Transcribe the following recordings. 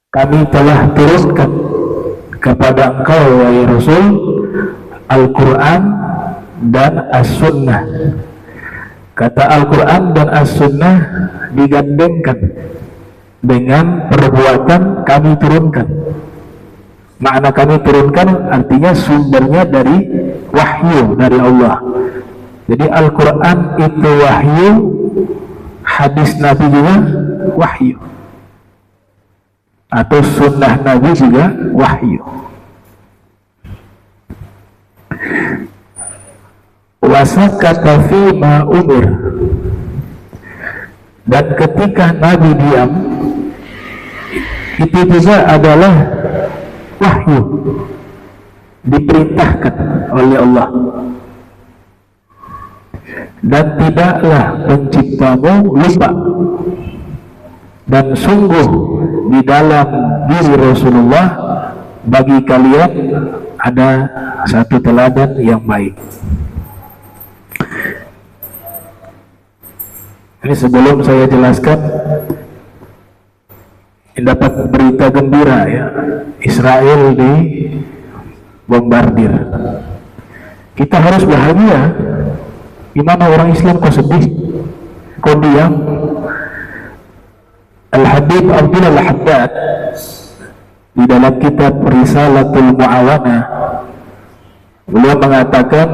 kami telah turunkan kepada engkau wahai Rasul Al-Quran dan As-Sunnah. Kata Al-Quran dan As-Sunnah digandengkan dengan perbuatan kami turunkan. Makna kami turunkan artinya sumbernya dari wahyu dari Allah. Jadi Al-Quran itu wahyu, hadis Nabi juga wahyu, atau sunnah Nabi juga wahyu. Wasakata fima umir, dan ketika Nabi diam itu juga adalah wahyu, diperintahkan oleh Allah. Dan tidaklah penciptamu lupa, dan sungguh di dalam diri Rasulullah bagi kalian ada satu teladan yang baik. Ini sebelum saya jelaskan, dapat berita gembira ya, Israel dibombardir. Kita harus bahagia. Gimana orang Islam kok sedih, kok diam? Al-Habib Abdullah Al-Haddad di dalam kitab Risalatul Mu'awanah, beliau mengatakan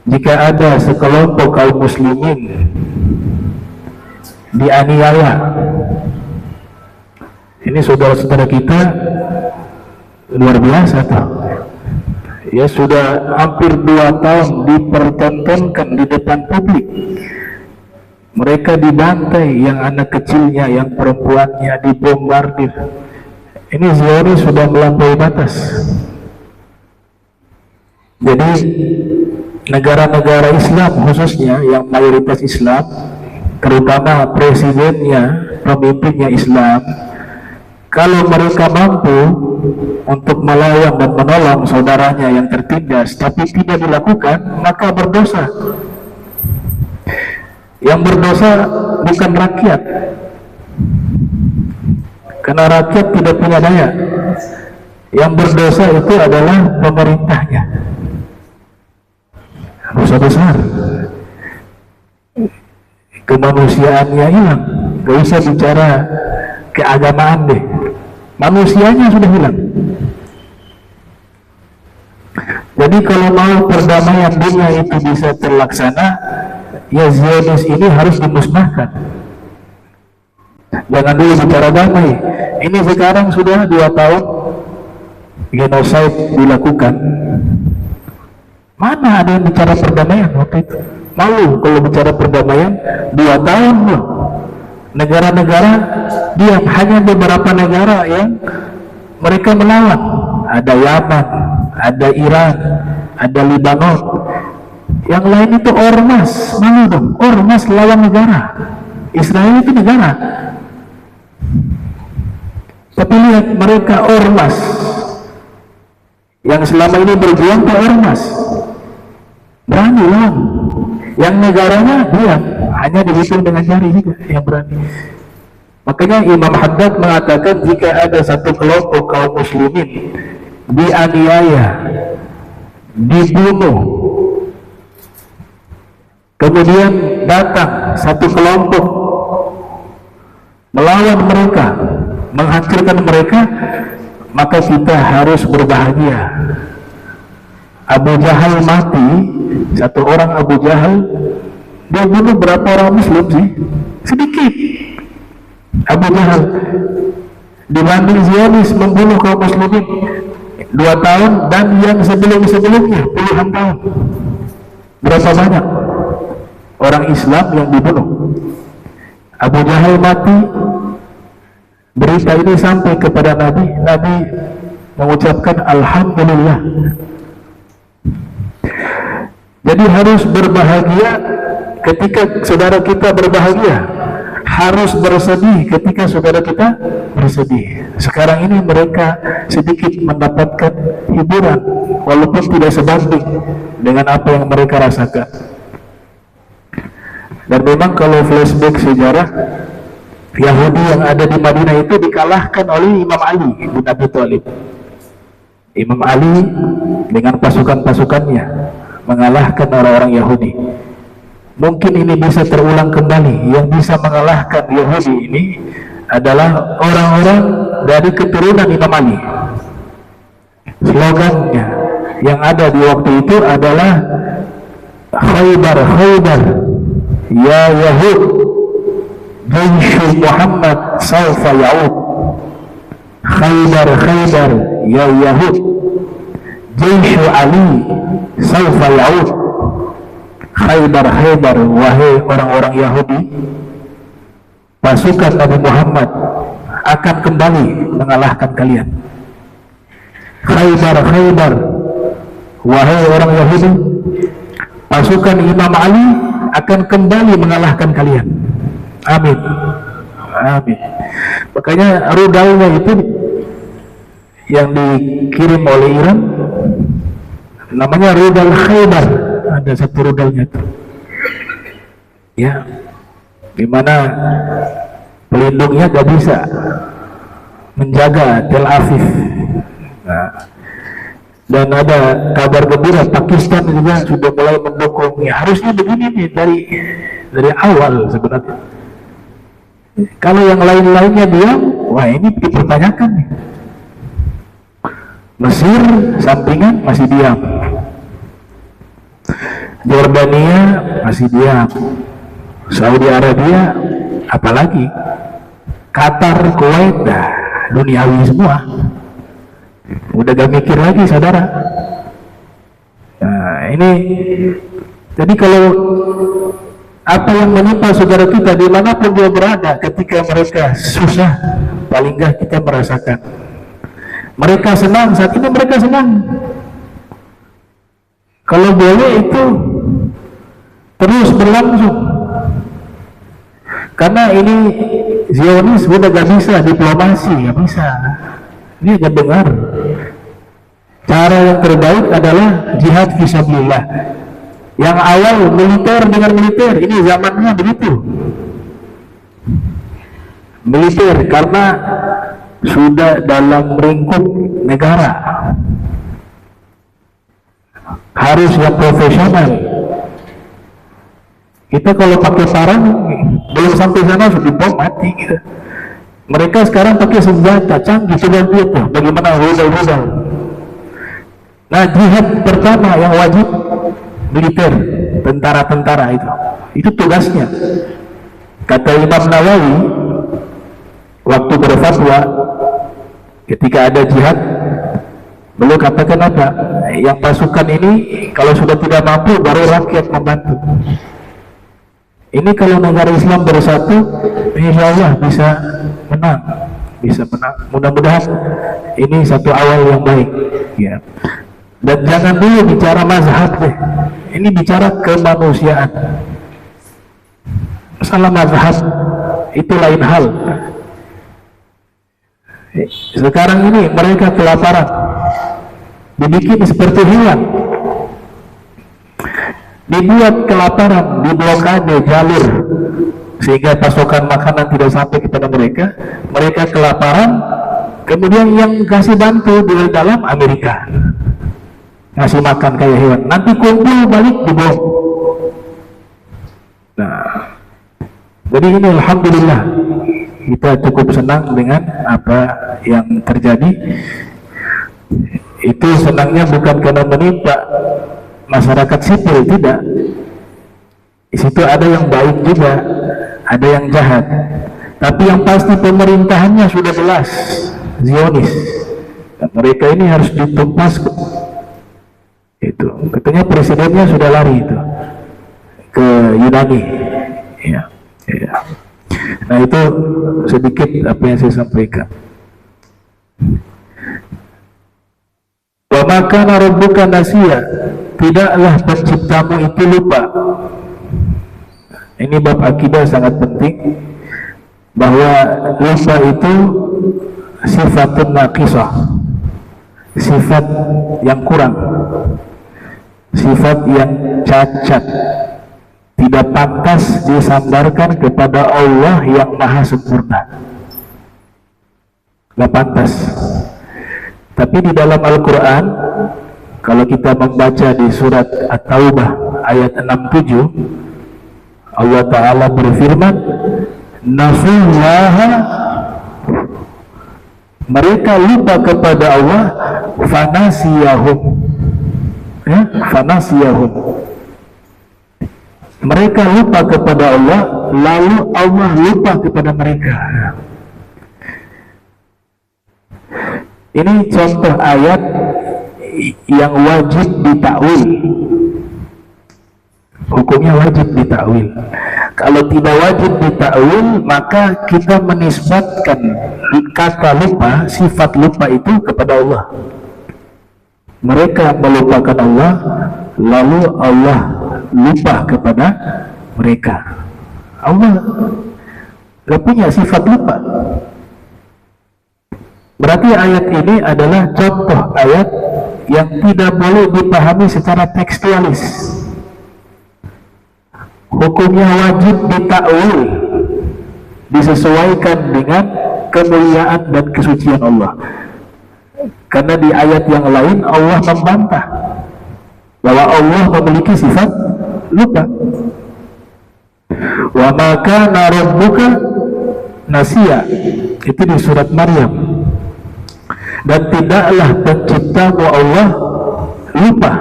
jika ada sekelompok kaum muslimin dianiaya, ini saudara-saudara kita luar biasa tahu. Ya sudah hampir 2 tahun dipertontonkan di depan publik. Mereka dibantai, yang anak kecilnya, yang perempuannya dibombardir. Ini Zionis sudah melampaui batas. Jadi negara-negara Islam khususnya yang mayoritas Islam, terutama presidennya, pemimpinnya Islam, kalau mereka mampu untuk melawan dan menolong saudaranya yang tertindas tapi tidak dilakukan, maka berdosa. Yang berdosa bukan rakyat, karena rakyat tidak punya daya. Yang berdosa itu adalah pemerintahnya. Dosa besar, kemanusiaannya hilang. Gak usah bicara keagamaan deh, manusianya sudah hilang. Jadi kalau mau perdamaian dunia itu bisa terlaksana, ya Zionis ini harus dimusnahkan. Jangan dulu bicara damai. Ini sekarang sudah 2 tahun genocide dilakukan. Mana ada yang bicara perdamaian waktu itu? Malu kalau bicara perdamaian. 2 tahun loh. Negara-negara diam, hanya beberapa negara yang mereka melawan. Ada Yaman, ada Iran, ada Libanon. Yang lain itu ormas. Malu dong, ormas lawan negara. Israel itu negara. Tapi lihat mereka ormas, yang selama ini berjuang ke ormas, berani lawan. Yang negaranya diam, hanya dihitung dengan jari juga yang berani. Makanya Imam Haddad mengatakan jika ada satu kelompok kaum muslimin dianiaya, dibunuh, kemudian datang satu kelompok melawan mereka, menghancurkan mereka, maka kita harus berbahagia. Abu Jahal mati, satu orang Abu Jahal, dia bunuh berapa orang muslim sih? Sedikit. Abu Jahal dibanding Zionis membunuh kaum muslimin 2 tahun, dan yang sebelum-sebelumnya puluhan tahun. Berapa banyak orang Islam yang dibunuh? Abu Jahal mati, berita ini sampai kepada Nabi. Nabi mengucapkan Alhamdulillah. Jadi harus berbahagia ketika saudara kita berbahagia, harus bersedih ketika saudara kita bersedih. Sekarang ini mereka sedikit mendapatkan hiburan, walaupun tidak sebanding dengan apa yang mereka rasakan. Dan memang kalau flashback sejarah, Yahudi yang ada di Madinah itu dikalahkan oleh Imam Ali bin Abi Thalib. Imam Ali dengan pasukan-pasukannya mengalahkan orang-orang Yahudi. Mungkin ini bisa terulang kembali. Yang bisa mengalahkan Yahudi ini adalah orang-orang dari keturunan Imam Ali. Slogannya yang ada di waktu itu adalah Khaybar, Khaybar, ya Yahud, Jaishu Muhammad sawfa ya'ud. Khaybar, Khaybar, ya Yahud, Jaishu Ali sawfa ya'ud. Khaybar, Khaybar, wahai orang-orang Yahudi, pasukan Nabi Muhammad akan kembali mengalahkan kalian. Khaybar, Khaybar, wahai orang Yahudi, pasukan Imam Ali akan kembali mengalahkan kalian. Amin. Amin. Makanya rudalnya itu yang dikirim oleh Iran namanya rudal Khaybar. Ada satu rudalnya itu, ya, dimana pelindungnya gak bisa menjaga Tel Aviv. Nah, dan ada kabar gembira Pakistan juga sudah mulai mendukung. Ya, harusnya begini nih dari awal sebenarnya. Kalau yang lain-lainnya diam, wah ini dipertanyakan nih. Mesir sampingan masih diam, Jordania masih diam, Saudi Arabia apalagi, Qatar, Kuwait, dah duniawi semua, udah gak mikir lagi saudara. Nah ini, jadi kalau apa yang menimpa saudara kita dimanapun dia berada, ketika mereka susah, paling gak kita merasakan. Mereka senang, saat ini mereka senang. Kalau boleh itu terus berlangsung, karena ini Zionis sudah gak bisa diplomasi, gak bisa. Ini gak dengar. Cara yang terbaik adalah jihad fisabilillah. Yang awal militer dengan militer, ini zamannya begitu. Militer karena sudah dalam lingkup negara, harus yang profesional. Kita kalau pakai sarang belum sampai sana sudah dibom mati gitu. Mereka sekarang pakai senjata canggih, coba lihat tuh bagaimana rudal-rudal. Nah jihad pertama yang wajib militer, tentara-tentara itu tugasnya. Kata Imam Nawawi waktu berfatwa ketika ada jihad, beliau katakan apa? Yang pasukan ini kalau sudah tidak mampu baru rakyat membantu. Ini kalau negara Islam bersatu, insya Allah bisa menang, Mudah-mudahan ini satu awal yang baik, ya. Dan jangan dulu bicara mazhab deh. Ini bicara kemanusiaan. Masalah mazhab itu lain hal. Sekarang ini mereka kelaparan, dibikin seperti hewan, dibuat kelaparan, diblokade jalur sehingga pasokan makanan tidak sampai kepada mereka. Mereka kelaparan, kemudian yang kasih bantu di dalam Amerika ngasih makan kayak hewan, nanti kumpul balik dibom. Nah, jadi ini alhamdulillah kita cukup senang dengan apa yang terjadi. Itu senangnya bukan karena menimpa masyarakat sipil, tidak. Di situ ada yang baik juga, ada yang jahat. Tapi yang pasti pemerintahannya sudah jelas Zionis. Dan mereka ini harus ditumpas. Itu katanya presidennya sudah lari itu ke Yunani, ya. Nah itu sedikit apa yang saya sampaikan. Wa maka rabbuka nasiya, tidaklah penciptamu itu lupa. Ini bab akidah sangat penting, bahwa lupa itu sifatun naqisah, sifat yang kurang, sifat yang cacat, tidak pantas disandarkan kepada Allah yang maha sempurna. Tidak pantas. Tapi di dalam Al-Quran, kalau kita membaca di surat At-Taubah ayat 67, Allah Ta'ala berfirman, nasullaha, mereka lupa kepada Allah, fanasiyahum, ya, fanasiyahum, mereka lupa kepada Allah, lalu Allah lupa kepada mereka. Ini contoh ayat yang wajib ditakwil. Hukumnya wajib ditakwil. Kalau tidak wajib ditakwil, maka kita menisbatkan kata lupa, sifat lupa itu kepada Allah. Mereka melupakan Allah, lalu Allah lupa kepada mereka. Allah gak punya sifat lupa. Berarti ayat ini adalah contoh ayat yang tidak boleh dipahami secara tekstualis. Hukumnya wajib ditakwil, disesuaikan dengan kemuliaan dan kesucian Allah. Karena di ayat yang lain Allah membantah bahwa Allah memiliki sifat lupa. Wa ma kana rabbuka nasiya, itu di surat Maryam. Dan tidaklah penciptamu Allah lupa.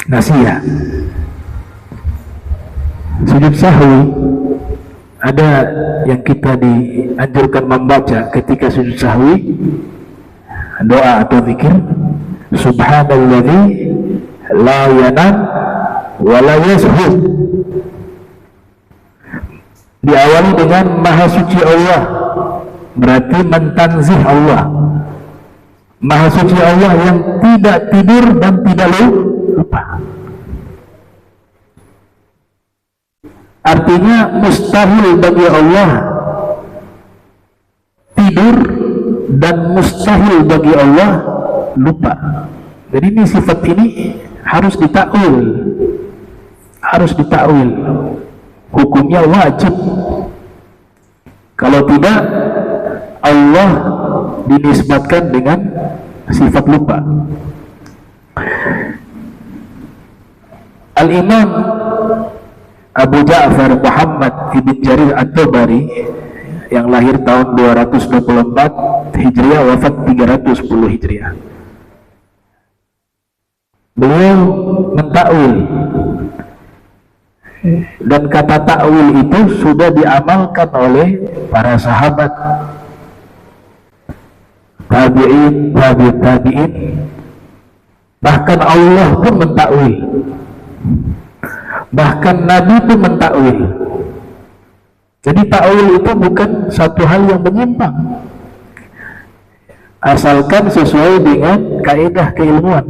Nasiya. Sujud sahwi ada yang kita dianjurkan membaca ketika sujud sahwi, doa atau zikir, subhanalladzi la yanam wa la yashhud. Diawali dengan maha suci Allah, berarti mentanzih Allah. Maha suci Allah yang tidak tidur dan tidak lupa. Artinya mustahil bagi Allah tidur dan mustahil bagi Allah lupa. Jadi ini sifat ini harus ditakwil. Harus ditakwil. Hukumnya wajib. Kalau tidak, Allah dinisbatkan dengan sifat lupa. Al-Imam Abu Ja'far Muhammad ibn Jarir At-Tabari yang lahir tahun 224 Hijriah, wafat 310 Hijriah. Beliau mentakwil, dan kata takwil itu sudah diamalkan oleh para sahabat, tabi'in, tabi'in, bahkan Allah pun mentakwil, bahkan Nabi pun mentakwil. Jadi takwil itu bukan satu hal yang menyimpang, asalkan sesuai dengan kaidah keilmuan.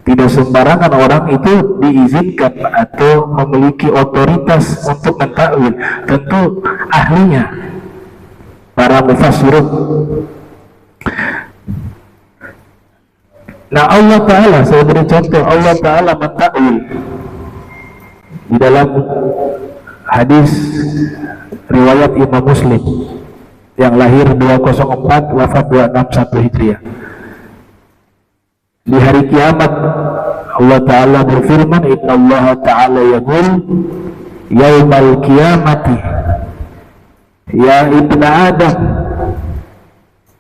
Tidak sembarangan orang itu diizinkan atau memiliki otoritas untuk mentakwil. Tentu ahlinya, para mufassirun. Nah, Allah Ta'ala, saya beri contoh, Allah Ta'ala mentakwil di dalam hadis riwayat Imam Muslim yang lahir 204 wafat 261 Hijriah. Di hari kiamat Allah Ta'ala berfirman, Inna Allah Ta'ala yaqul yaumal kiamati ya ibna Adam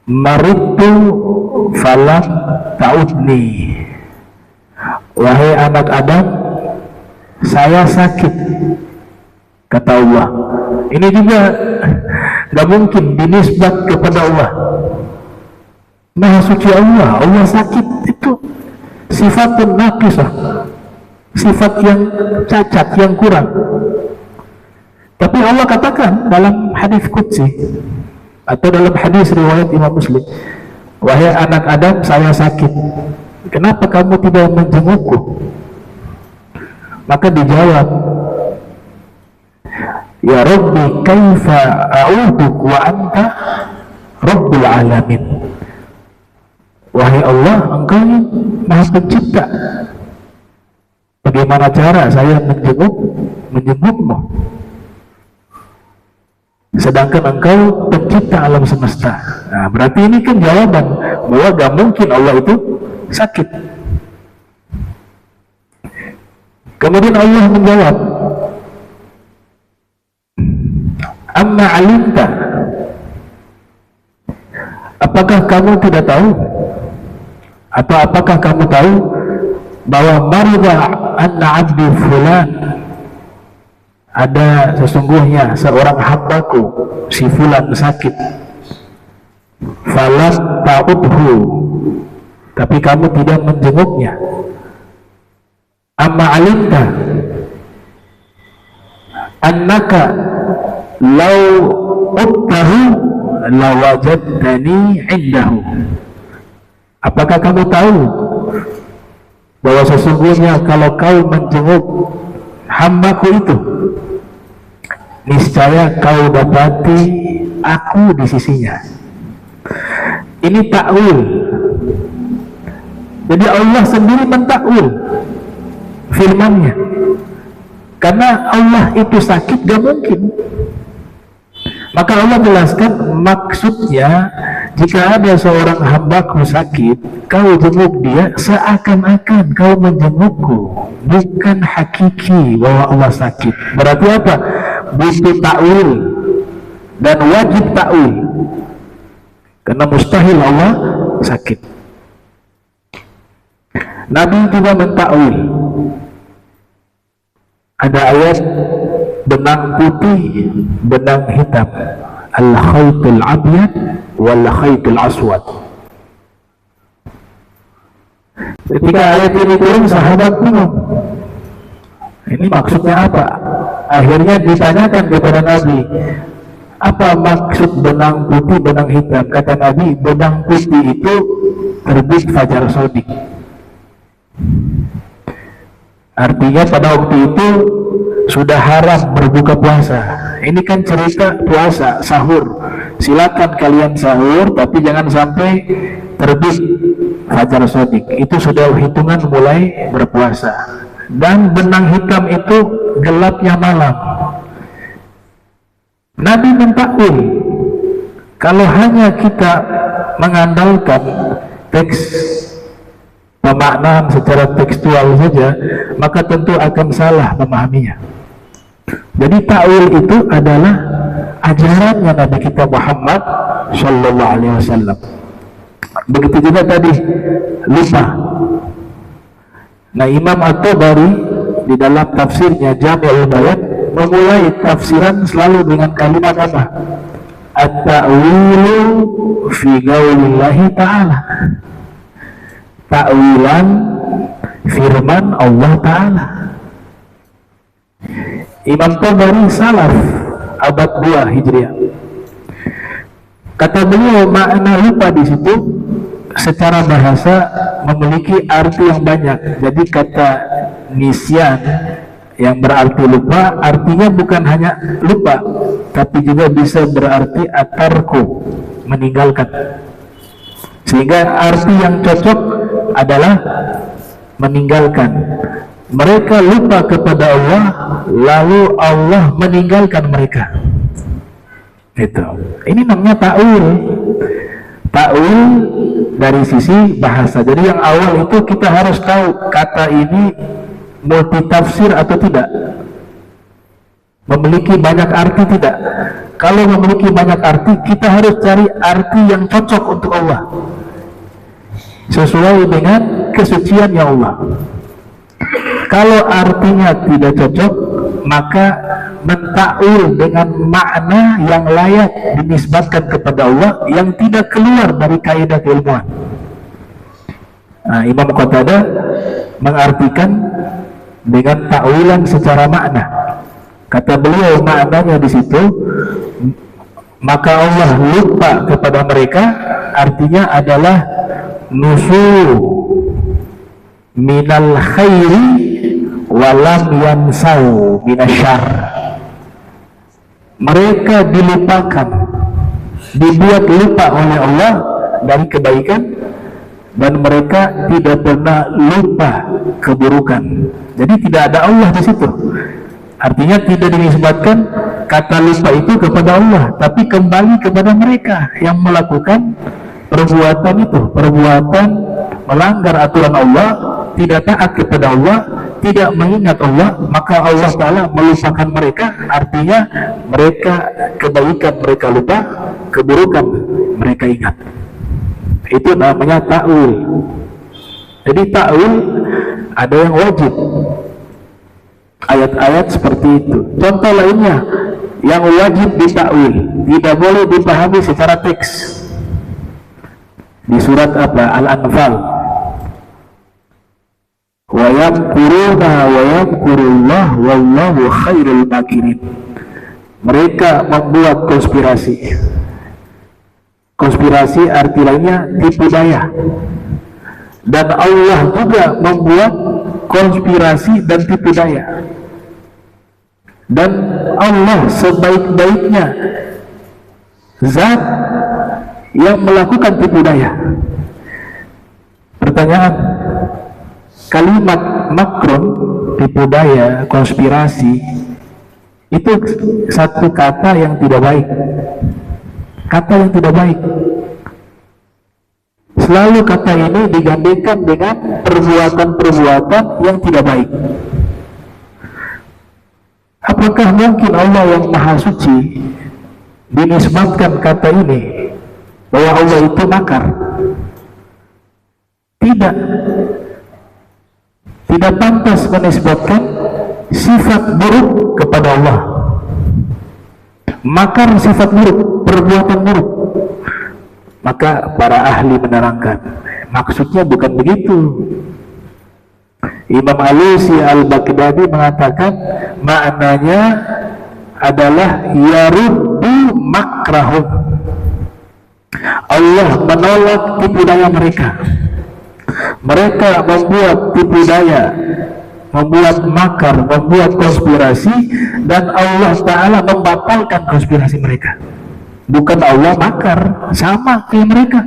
maridtu falam ta'udni. Wahai anak Adam, saya sakit, kata Allah. Ini juga gak mungkin dinisbat kepada Allah. Maha suci Allah, Allah sakit itu sifatun naqisah, sifat yang cacat, yang kurang. Tapi Allah katakan dalam hadis qudsi atau dalam hadis riwayat Imam Muslim, wahai anak Adam, saya sakit, kenapa kamu tidak menjengukku? Maka dijawab, ya Rabbi kaifa a'uduk wa anta Rabbul Alamin. Wahai Allah, engkau yang maha pencipta, bagaimana cara saya menjengukmu, sedangkan engkau pencipta alam semesta. Nah, berarti ini kan jawaban bahwa gak mungkin Allah itu sakit. Kemudian Allah menjawab, amma alimta, apakah kamu tidak tahu, atau apakah kamu tahu bahwa marida anna abdi fulan, ada sesungguhnya seorang hambaku si fulan sakit, falam ta'udhu, tapi kamu tidak menjenguknya. Amma alimta annaka law uttahu lawajadtani indahu, apakah kamu tahu bahwa sesungguhnya kalau kau menjenguk hambaku itu, niscaya kau dapati aku di sisinya. Ini takwil. Jadi Allah sendiri mentakwil firman-Nya. Karena Allah itu sakit gak mungkin. Maka Allah jelaskan maksudnya, jika ada seorang hambaku sakit, kau jenguk dia seakan-akan kau menjengukku, bukan hakiki bahwa Allah sakit. Berarti apa? Butuh takwil dan wajib takwil, karena mustahil Allah sakit. Nabi juga mentakwil. Ada ayat benang putih, benang hitam, al-khaytul abyad wal khaytul aswad. Ketika ayat ini turun, sahabat bingung, ini maksudnya apa? Akhirnya ditanyakan kepada Nabi, apa maksud benang putih, benang hitam? Kata Nabi, benang putih itu terbit fajar sodik. Artinya pada waktu itu sudah haram berbuka puasa. Ini kan cerita puasa, sahur. Silakan kalian sahur, tapi jangan sampai terbit fajar sodik. Itu sudah hitungan mulai berpuasa. Dan benang hitam itu gelapnya malam. Nabi mentakwil. Kalau hanya kita mengandalkan teks pemaknaan secara tekstual saja, maka tentu akan salah memahaminya. Jadi takwil itu adalah ajarannya Nabi kita Muhammad Sallallahu Alaihi Wasallam. Begitu juga tadi lupa. Nah, Imam At-Tabari di dalam tafsirnya Jami'ul Bayan memulai tafsiran selalu dengan kalimat apa? At-ta'wilu fi qaulillahi ta'ala. Ta'wilan firman Allah Ta'ala. Imam Tabari salaf abad 2 Hijriah. Kata beliau, makna lupa di situ secara bahasa memiliki arti yang banyak. Jadi kata nisyan yang berarti lupa, artinya bukan hanya lupa, tapi juga bisa berarti atarku, meninggalkan. Sehingga arti yang cocok adalah meninggalkan. Mereka lupa kepada Allah, lalu Allah meninggalkan mereka. Itu. Ini namanya ta'wil. Ta'wil dari sisi bahasa. Jadi yang awal itu kita harus tahu kata ini multitafsir atau tidak, memiliki banyak arti tidak. Kalau memiliki banyak arti, kita harus cari arti yang cocok untuk Allah, sesuai dengan kesuciannya Allah. Kalau artinya tidak cocok, maka mentakwil dengan makna yang layak dinisbatkan kepada Allah yang tidak keluar dari kaidah keilmuan. Nah, Imam Qatadah mengartikan dengan takwilan secara makna. Kata beliau, maknanya di situ, maka Allah lupa kepada mereka, artinya adalah nusu minal khairi walam yansau minasyar. Mereka dilupakan, dibuat lupa oleh Allah dari kebaikan, dan mereka tidak pernah lupa keburukan. Jadi tidak ada Allah di situ. Artinya tidak dinisbatkan kata lupa itu kepada Allah, tapi kembali kepada mereka yang melakukan perbuatan itu, perbuatan melanggar aturan Allah, tidak taat kepada Allah, tidak mengingat Allah, maka Allah Ta'ala melupakan mereka. Artinya mereka kebaikan mereka lupa, keburukan mereka ingat. Itu namanya ta'wil. Jadi ta'wil ada yang wajib, ayat-ayat seperti itu. Contoh lainnya yang wajib ditakwil, tidak boleh dipahami secara teks. Di surat apa? Al-Anfal. Wa yamkuruna wa yamkurullah wallahu khairul makirin. Mereka membuat konspirasi. Konspirasi arti lainnya tipu daya. Dan Allah juga membuat konspirasi dan tipu daya. Dan Allah sebaik-baiknya zat yang melakukan tipu daya. Pertanyaan, kalimat makron, tipu daya, konspirasi, itu satu kata yang tidak baik. Kata yang tidak baik. Selalu kata ini digandingkan dengan perbuatan-perbuatan yang tidak baik. Apakah mungkin Allah yang Maha Suci dinisbatkan kata ini bahwa Allah itu makar? Tidak. Tidak pantas menisbatkan sifat buruk kepada Allah. Makar sifat buruk, perbuatan buruk. Maka para ahli menerangkan, maksudnya bukan begitu. Imam Alusi Al-Baghdadi mengatakan maknanya adalah yaruddu makrahum. Allah menolak tipu daya mereka. Mereka membuat tipu daya, membuat makar, membuat konspirasi, dan Allah Ta'ala membatalkan konspirasi mereka. Bukan Allah makar, sama kayak mereka.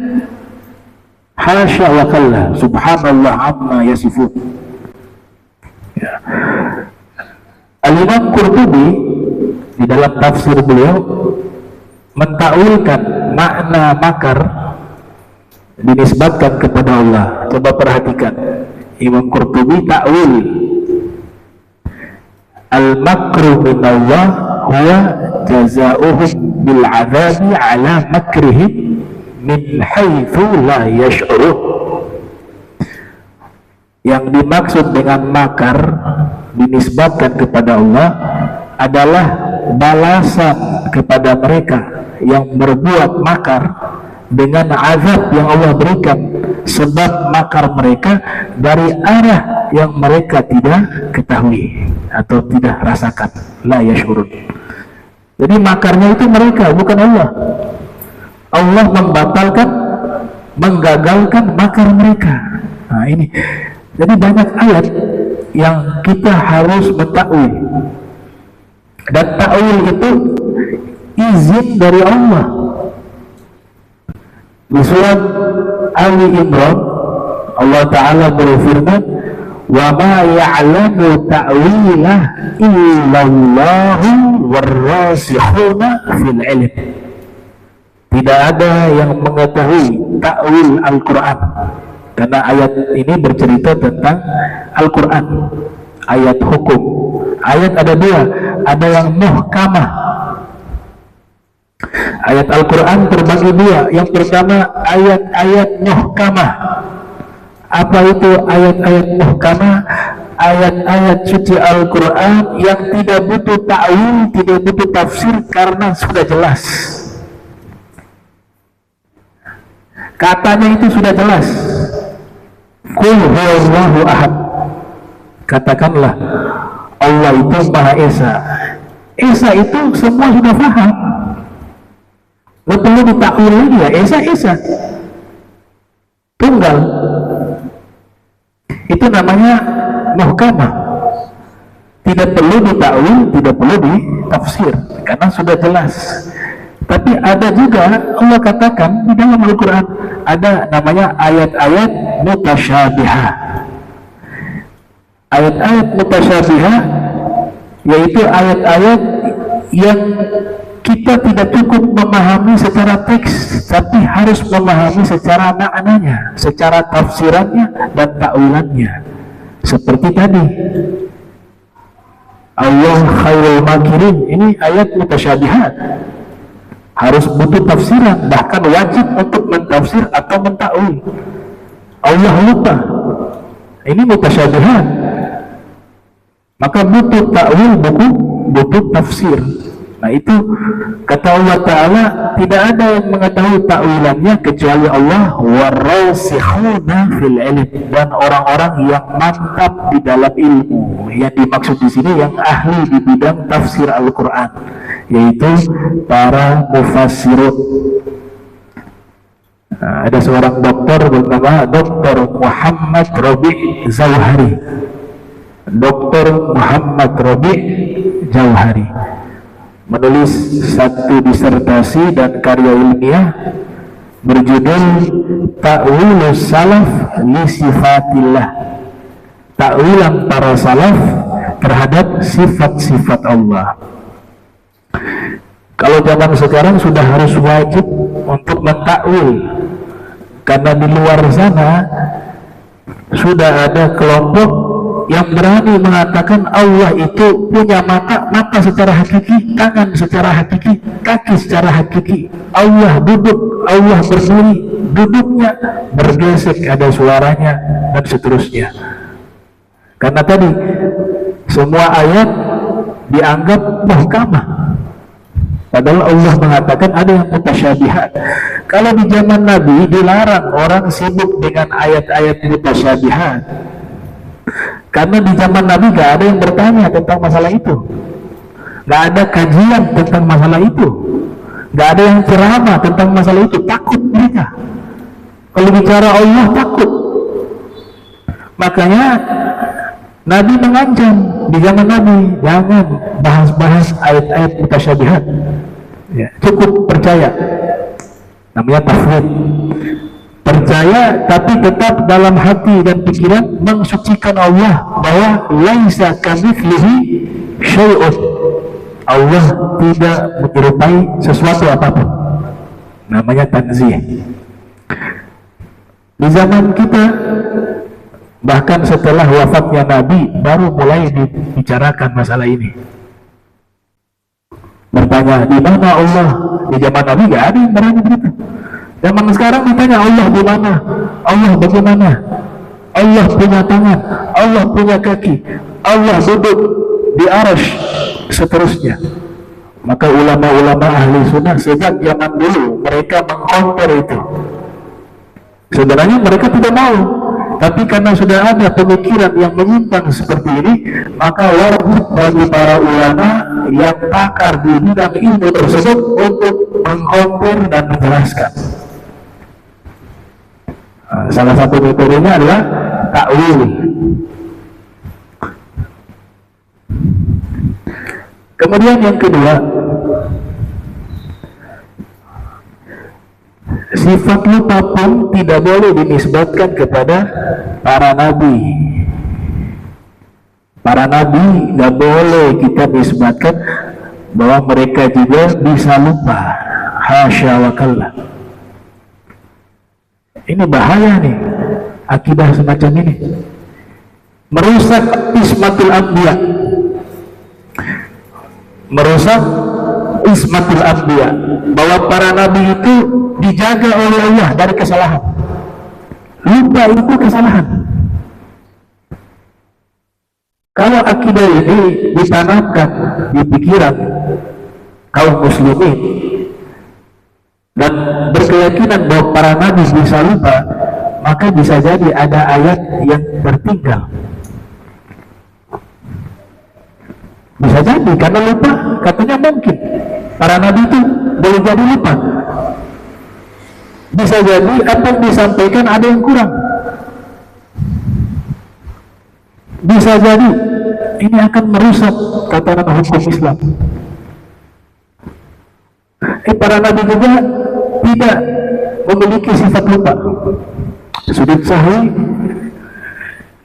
Hasya wa kalla, subhanallah amma yasifun. Ya. Al-Imam Qurtubi di dalam tafsir beliau mentakwilkan makna makar dinisbatkan kepada Allah. Coba perhatikan, Imam Qurtubi takwil al-makru minallah huwa jazaohum bil azabi ala makrihim min haitsu la yash'urun. Yang dimaksud dengan makar dinisbatkan kepada Allah adalah balasan kepada mereka yang berbuat makar dengan azab yang Allah berikan sebab makar mereka dari arah yang mereka tidak ketahui atau tidak rasakan, la yashurun. Jadi makarnya itu mereka, bukan Allah. Allah membatalkan, menggagalkan makar mereka. Nah ini, jadi banyak ayat yang kita harus mentakwil, dan takwil itu izin dari Allah. Di surat Ali Imran Allah Ta'ala berfirman, wa ma ya'lamu ta'wilah illallahu warrasikhuna fil ilm. Tidak ada yang mengetahui takwil Al-Quran, karena ayat ini bercerita tentang Al-Quran, ayat hukum. Ayat ada dua, ada yang muhkamah. Ayat Al-Quran terbagi dua. Yang pertama ayat-ayat muhkamah. Apa itu ayat-ayat muhkamah? Ayat-ayat suci Al-Quran yang tidak butuh ta'wil, tidak butuh tafsir, karena sudah jelas. Katanya itu sudah jelas. Qul huwallahu ahad. Katakanlah Allah itu Maha Esa. Esa itu semua sudah paham. Nggak perlu ditakwil lagi ya, Esa tunggal. Itu namanya muhkamah. Tidak perlu ditakwil, tidak perlu ditafsir, karena sudah jelas. Tapi ada juga Allah katakan di dalam Al-Quran, ada namanya ayat-ayat mutasyabihah. Ayat-ayat mutasyabihah yaitu ayat-ayat yang kita tidak cukup memahami secara teks, tapi harus memahami secara maknanya, secara tafsirannya dan takwilannya. Seperti tadi, Allah khairul makirin, ini ayat mutasyabihat, harus butuh tafsiran, bahkan wajib untuk mentafsir atau mentakwil. Allah lupa, ini mutasyabihat, maka butuh takwil, butuh tafsir. Nah itu kata Allah Ta'ala, tidak ada yang mengetahui takwilannya kecuali Allah, warasikhuna fil ilm, dan orang-orang yang mantap di dalam ilmu. Yang dimaksud di sini yang ahli di bidang tafsir Al-Quran, yaitu para mufassirun. Nah, ada seorang dokter bernama Dr. Muhammad Rabi' Jauhari. Dr. Muhammad Rabi' Jauhari menulis satu disertasi dan karya ilmiah berjudul Ta'wilus Salaf li Sifatillah, takwilan para salaf terhadap sifat-sifat Allah. Kalau zaman sekarang sudah harus wajib untuk mentakwil, karena di luar sana sudah ada kelompok yang berani mengatakan Allah itu punya mata secara hakiki, tangan secara hakiki, kaki secara hakiki. Allah duduk, Allah berdiri, duduknya bergesek, ada suaranya, dan seterusnya. Karena tadi semua ayat dianggap muhkamah, padahal Allah mengatakan ada yang mutasyabihat. Kalau di zaman Nabi dilarang orang sibuk dengan ayat-ayat mutasyabihat, karena di zaman Nabi gak ada yang bertanya tentang masalah itu, gak ada kajian tentang masalah itu, gak ada yang ceramah tentang masalah itu. Takut mereka kalau bicara Allah, takut. Makanya Nabi mengancam di zaman Nabi, jangan bahas-bahas ayat-ayat mutasyabihat ya, cukup percaya, namanya tafwid. Percaya tapi tetap dalam hati dan pikiran mensucikan Allah bahwa laisa kamitslihi syai'un, Allah tidak menyerupai sesuatu apapun, namanya tanzih. Di zaman kita, bahkan setelah wafatnya Nabi, baru mulai dibicarakan masalah ini. Bertanya di mana Allah, di zaman Nabi gak ada yang berani begitu. Zaman sekarang ditanya Allah di mana, Allah bagaimana, Allah punya tangan, Allah punya kaki, Allah duduk di arasy, seterusnya. Maka ulama-ulama ahli sunnah sejak zaman dulu mereka mengcounter itu. Sebenarnya mereka tidak mau, tapi karena sudah ada pemikiran yang menyimpang seperti ini, maka wajib bagi para ulama yang pakar di bidang ilmu tersebut untuk mengcounter dan menjelaskan. Salah satu metodenya adalah takwil. Kemudian yang kedua, sifat lupa pun tidak boleh dinisbatkan kepada para nabi. Para nabi tidak boleh kita nisbatkan bahwa mereka juga bisa lupa. Hasya wa kalla. Ini bahaya nih, akidah semacam ini merusak ismatul anbiya, merusak ismatul anbiya, bahwa para nabi itu dijaga oleh Allah dari kesalahan. Lupa itu kesalahan. Kalau akidah ini ditanamkan di pikiran kaum muslimin dan berkeyakinan bahwa para nabi bisa lupa, maka bisa jadi ada ayat yang tertinggal. Bisa jadi karena lupa, katanya mungkin para nabi itu boleh jadi lupa. Bisa jadi apa yang disampaikan ada yang kurang. Bisa jadi ini akan merusak tatanan hukum Islam. Para nabi juga tidak memiliki sifat lupa. Sudut sahih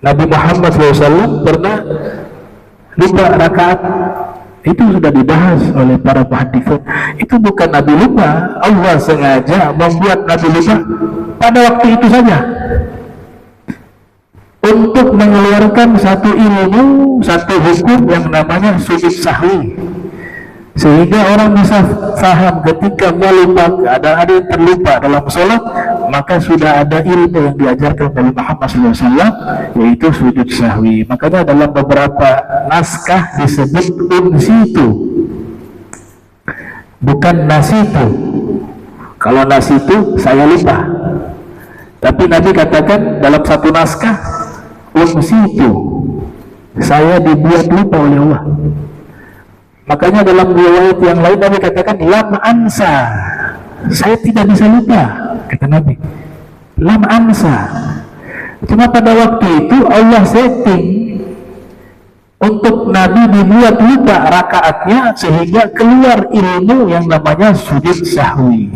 Nabi Muhammad SAW pernah lupa rakaat. Itu sudah dibahas oleh para muhaddisun. Itu bukan Nabi lupa, Allah sengaja membuat Nabi lupa pada waktu itu saja untuk mengeluarkan satu ilmu, satu hukum yang namanya sujud sahwi, sehingga orang bisa paham ketika melupa, ada yang terlupa dalam sholat, maka sudah ada ilmu yang diajarkan oleh Muhammad SAW, yaitu sujud sahwi. Makanya dalam beberapa naskah disebut unsitu, bukan nasitu. Kalau nasitu saya lupa, tapi Nabi katakan dalam satu naskah unsitu, saya dibuat lupa oleh Allah. Makanya dalam riwayat yang lain Nabi katakan lam ansa, saya tidak bisa lupa, kata Nabi. Lam ansa. Cuma pada waktu itu Allah setting untuk Nabi dibuat lupa rakaatnya sehingga keluar ilmu yang namanya sujud sahwi.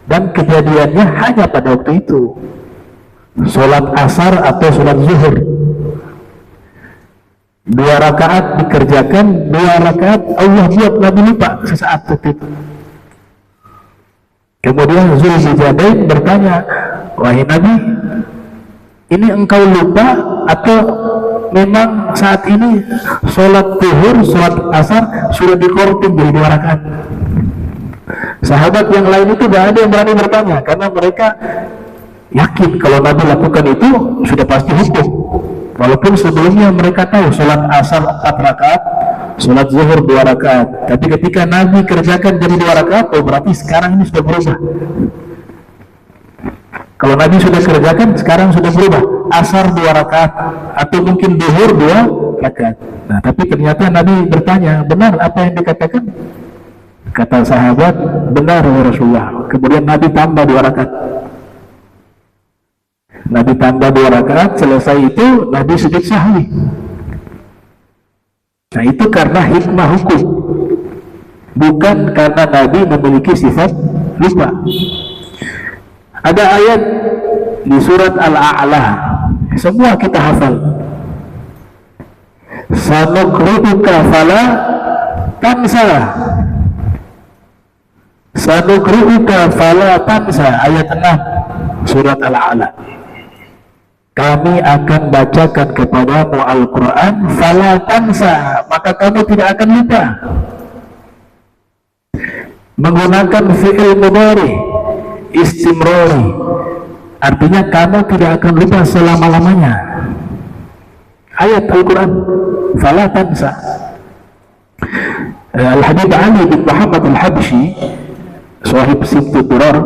Dan kejadiannya hanya pada waktu itu. Sholat asar atau sholat zuhur, 2 rakaat dikerjakan, 2 rakaat Allah buat Nabi lupa sesaat itu. Kemudian Zulhijjain bertanya, wahai Nabi, ini engkau lupa atau memang saat ini sholat zuhur, sholat asar sudah dikorting jadi 2 rakaat? Sahabat yang lain itu tidak ada yang berani bertanya, karena mereka yakin kalau Nabi lakukan itu sudah pasti hukum. Walaupun sebelumnya mereka tahu sholat asar 4 rakaat, sholat zuhur 2 rakaat. Tapi ketika Nabi kerjakan jadi 2 rakaat, oh berarti sekarang ini sudah berubah. Kalau Nabi sudah kerjakan, sekarang sudah berubah. Asar 2 rakaat, atau mungkin zuhur 2 rakaat. Nah, tapi ternyata Nabi bertanya, benar apa yang dikatakan? Kata sahabat, benar ya Rasulullah. Kemudian Nabi tambah 2 rakaat. Nabi tambah 2 rakaat, selesai itu Nabi sujud sahwi. Nah, itu karena hikmah hukum, bukan karena Nabi memiliki sifat lupa. Ada ayat di surat Al-A'la, semua kita hafal. Sanuqri'uka fala tansa. Sanuqri'uka fala tansa, ayat 6 surat Al-A'la. Kami akan bacakan kepadamu Al-Quran, fala tansa, maka kamu tidak akan lupa. Menggunakan fi'il mudhari istimrari, artinya kamu tidak akan lupa selama-lamanya. Ayat Al-Quran, fala tansa. Al-Habib Ali bin Muhammad Al-Habsyi, sahib Sibtu Durar,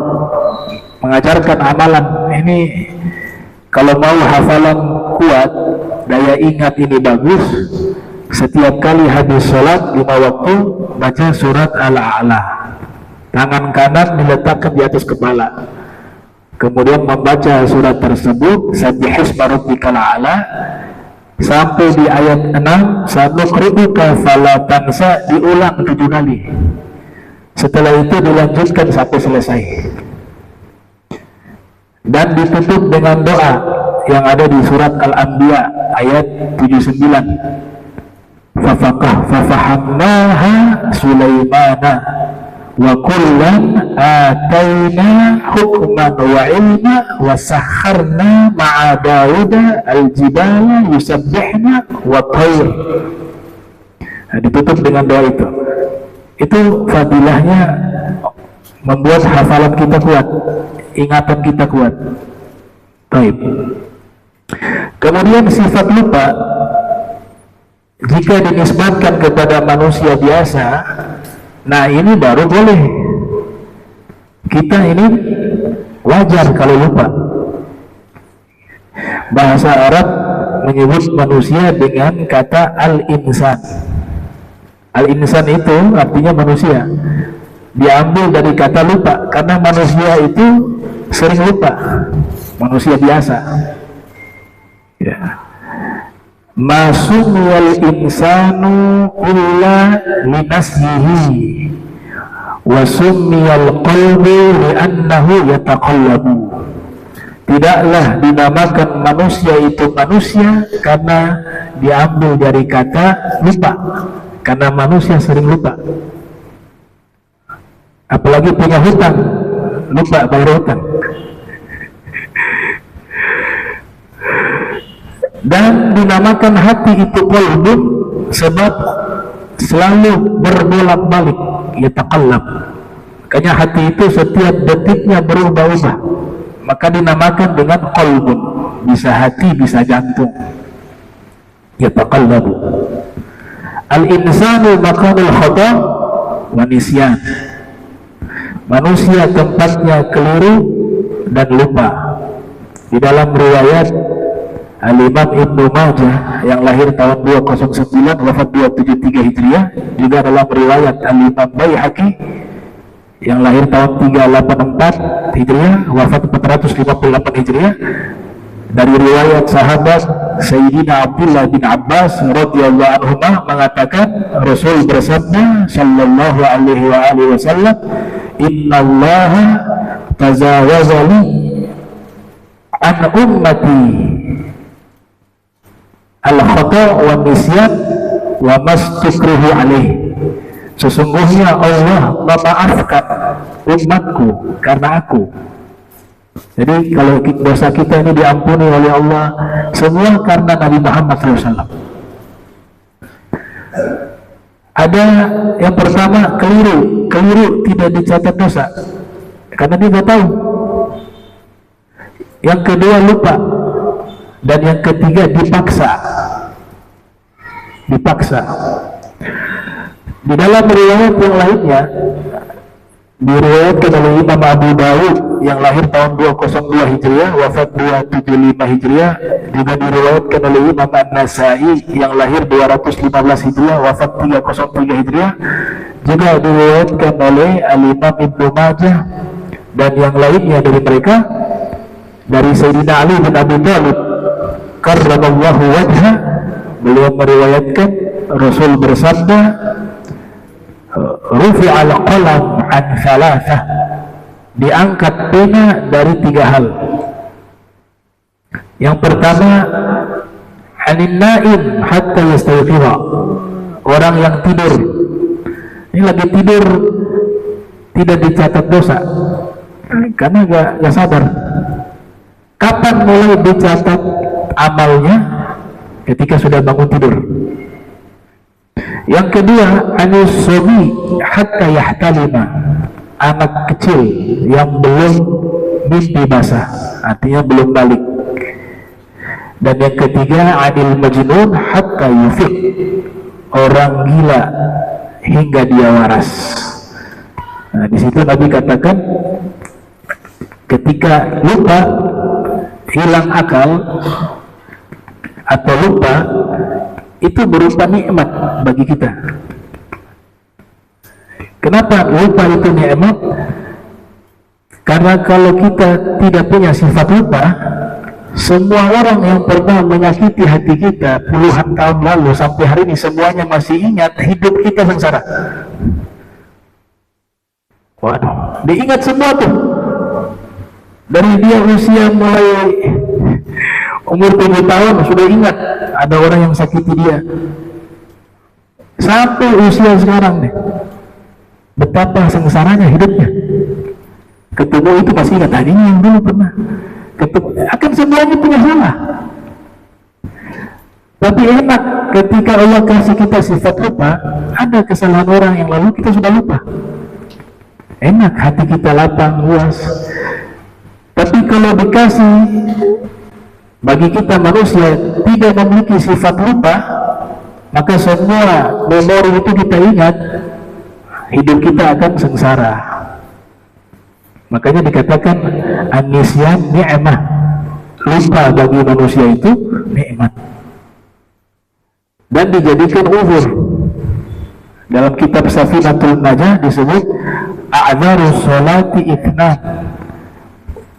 mengajarkan amalan ini. Kalau mau hafalan kuat, daya ingat ini bagus, setiap kali habis sholat 5 waktu, baca surat Al-A'la. Tangan kanan diletakkan di atas kepala. Kemudian membaca surat tersebut, Sabbihisma rabbikal a'la, sampai di ayat 6, Sanuqri'uka fala tansa, diulang 7 kali. Setelah itu dilanjutkan sampai selesai. Dan ditutup dengan doa yang ada di surat Al-Anbiya ayat 79. Fafahamnaha Sulaimana wa kullan atayna hukman wa ilma wa sakharna ma'a Dawuda al-jibala yusabbihna wa tayr. Nah, ditutup dengan doa itu. Itu fadilahnya membuat hafalan kita kuat, ingatan kita kuat. Baik. Kemudian sifat lupa jika dinisbatkan kepada manusia biasa, nah ini baru boleh. Kita ini wajar kalau lupa. Bahasa Arab menyebut manusia dengan kata al-insan. Al-insan itu artinya manusia. Diambil dari kata lupa, karena manusia itu sering lupa, manusia biasa. Ya. Masumiyal insanu illa linasyihi wa summiyal qalbu li'annahu yataqallabu. Tidaklah dinamakan manusia itu manusia karena diambil dari kata lupa, karena manusia sering lupa. Apalagi punya hutang, lupa bayar hutang. Dan dinamakan hati itu qalbun sebab selalu berbolak-balik, yataqallab. Makanya hati itu setiap detiknya berubah-ubah, maka dinamakan dengan qalbun. Bisa hati, bisa jantung. Yataqallabu. Al-insanu makanul khata wa nisyan. Manusia tempatnya keliru dan lupa. Di dalam riwayat Al-Imam Ibnu Majah yang lahir tahun 209 wafat 273 Hijriah, juga dalam riwayat Al-Imam Baihaqi yang lahir tahun 384 Hijriah wafat 458 Hijriah, dari riwayat sahabat Sayyidina Abdullah bin Abbas radhiyallahu anhu mengatakan, Rasul bersabda sallallahu alaihi wasallam, innallaha tazawaza li an ummati al-khata' wa nisyan wa mastukrihu alaih. Sesungguhnya Allah memaafkan umatku karena aku. Jadi kalau dosa kita ini diampuni oleh Allah semua karena Nabi Muhammad SAW. Ada yang pertama keliru tidak dicatat dosa karena dia nggak tahu. Yang kedua lupa, dan yang ketiga dipaksa. Di dalam riwayat yang lainnya diriwayatkan oleh Imam Abu Dawud yang lahir tahun 202 Hijriah wafat 275 Hijriah, juga diriwayatkan oleh Imam An-Nasai yang lahir 215 Hijriah wafat 303 Hijriah, juga diriwayatkan oleh Al-Imam Ibnu Majah dan yang lainnya dari mereka, dari Sayyidina Ali bin Abi Thalib karramallahu wajha, beliau meriwayatkan Rasul bersabda, rufi'al qalam an thalathah, diangkat pena dari 3 hal. Yang pertama, anin naim hatta yastayqiza, orang yang tidur. Ini lagi tidur tidak dicatat dosa karena gak sadar. Kapan mulai dicatat amalnya? Ketika sudah bangun tidur. Yang kedua, anusobi hatta yahtalima, anak kecil yang belum mimpi basah, artinya belum balik. Dan yang ketiga, adil majnun hatta yufiq, orang gila hingga dia waras. Nah, di situ Nabi katakan ketika lupa, hilang akal atau lupa, itu berupa nikmat bagi kita. Kenapa lupa itu nikmat? Karena kalau kita tidak punya sifat lupa, semua orang yang pernah menyakiti hati kita puluhan tahun lalu sampai hari ini semuanya masih ingat, hidup kita sengsara. Waduh, diingat semua tuh. Dari dia usia mulai umur 7 tahun sudah ingat ada orang yang sakiti dia, sampai usia sekarang nih, betapa sengsaranya hidupnya. Ketemu itu masih ingat, tadinya yang dulu pernah ketemu, akan semuanya punya salah. Tapi enak ketika Allah kasih kita sifat lupa, ada kesalahan orang yang lalu kita sudah lupa, enak, hati kita lapang, luas. Tapi kalau dikasih, bagi kita manusia tidak memiliki sifat lupa, maka semua memori itu kita ingat, hidup kita akan sengsara. Makanya dikatakan an-nisyan ni'mah, lupa bagi manusia itu nikmat, dan dijadikan uzur. Dalam kitab Safinatul Najah disebut a'dzarus sholati itsnan,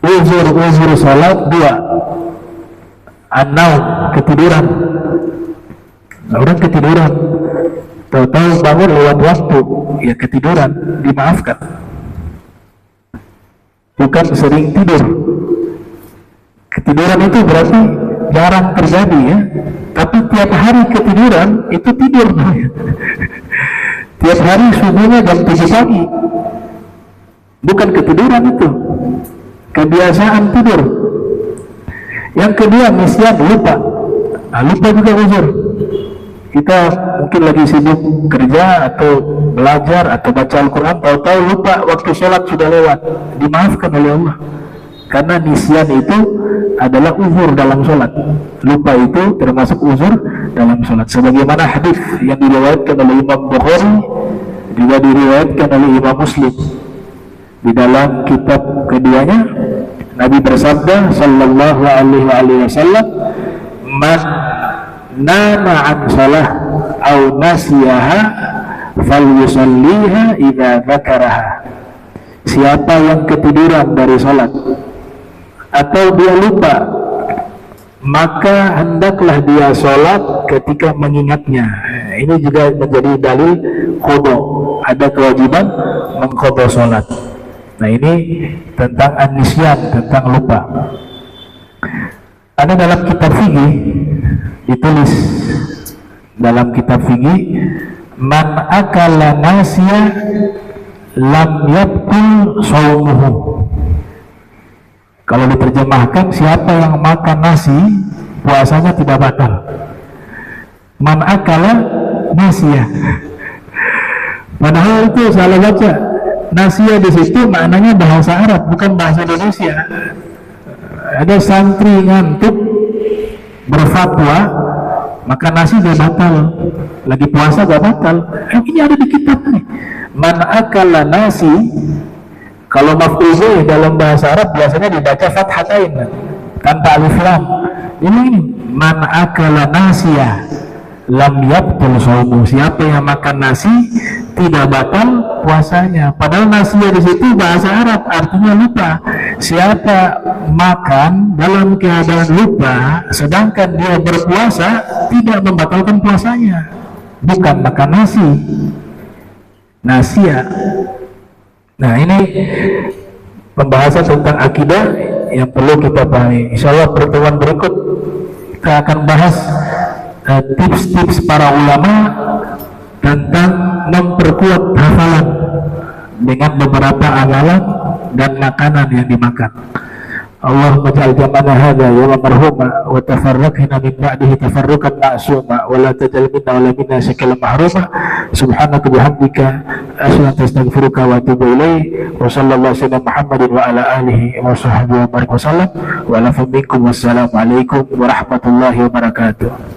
uzur salat 2. An-naum, ketiduran. Orang ketiduran, tahu-tahu bangun lewat waktu, ya ketiduran, dimaafkan. Bukan sering tidur. Ketiduran itu berarti jarang terjadi ya, tapi tiap hari ketiduran itu tidur namanya. Tiap hari subuhnya jam 7 pagi, bukan ketiduran itu, kebiasaan tidur. Yang kedua, nisyan, lupa. Nah, lupa juga uzur. Kita mungkin lagi sibuk kerja atau belajar atau baca Al-Quran, tahu-tahu lupa waktu sholat sudah lewat, dimaafkan oleh Allah. Karena nisyan itu adalah uzur dalam sholat. Lupa itu termasuk uzur dalam sholat. Sebagaimana hadis yang diriwayatkan oleh Imam Bukhari, juga diriwayatkan oleh Imam Muslim. Di dalam kitab keduanya, Nabi bersabda sallallahu alaihi wasallam, "Man nama an salah au nasiyaha falyusalliha idza dzakaraha." Siapa yang ketiduran dari salat atau dia lupa, maka hendaklah dia sholat ketika mengingatnya. Ini juga menjadi dalil qada, ada kewajiban mengqada sholat. Nah, ini tentang an-nisyan, tentang lupa. Ada dalam kitab fikih ditulis, dalam kitab fikih, man akala nasiya lam yabtul shaumuhu. Kalau diterjemahkan, siapa yang makan nasi puasanya tidak batal. Man akala nasiya, padahal itu salah baca. Nasiya di situ maknanya bahasa Arab, bukan bahasa Indonesia. Ada santri ngantuk berfatwa maka nasi dia batal, lagi puasa gak batal. Ini ada di kitab nih. Man akala nasi, kalau maf'ul dalam bahasa Arab biasanya dibaca fathatain tanpa alif lam. Ini man akala nasiya lam yabtul shaumu. Siapa yang makan nasi tidak batal puasanya. Padahal nasiya di situ bahasa Arab, artinya lupa. Siapa makan dalam keadaan lupa sedangkan dia berpuasa, tidak membatalkan puasanya. Bukan makan nasi, nasiya. Nah, ini pembahasan tentang akidah yang perlu kita pahami. Insya Allah pertemuan berikut kita akan bahas tips-tips para ulama tentang memperkuat hafalan dengan beberapa amalan dan makanan yang dimakan. Allahumma ja'al jam'ana hadha yawma marhuma wa tafarraqna min ba'dihi tafarruqan ma'suma wa la taj'al minna wa la minna shakalan mahruma. Subhanaka bihamdika asyhadu an la ilaha illa anta astaghfiruka wa atubu ilaik. Wa sallallahu alaihi Muhammadin wa ala alihi wa sahbihi wa barik wa sallam wa ala minkum. Wassalamu alaikum warahmatullahi wabarakatuh.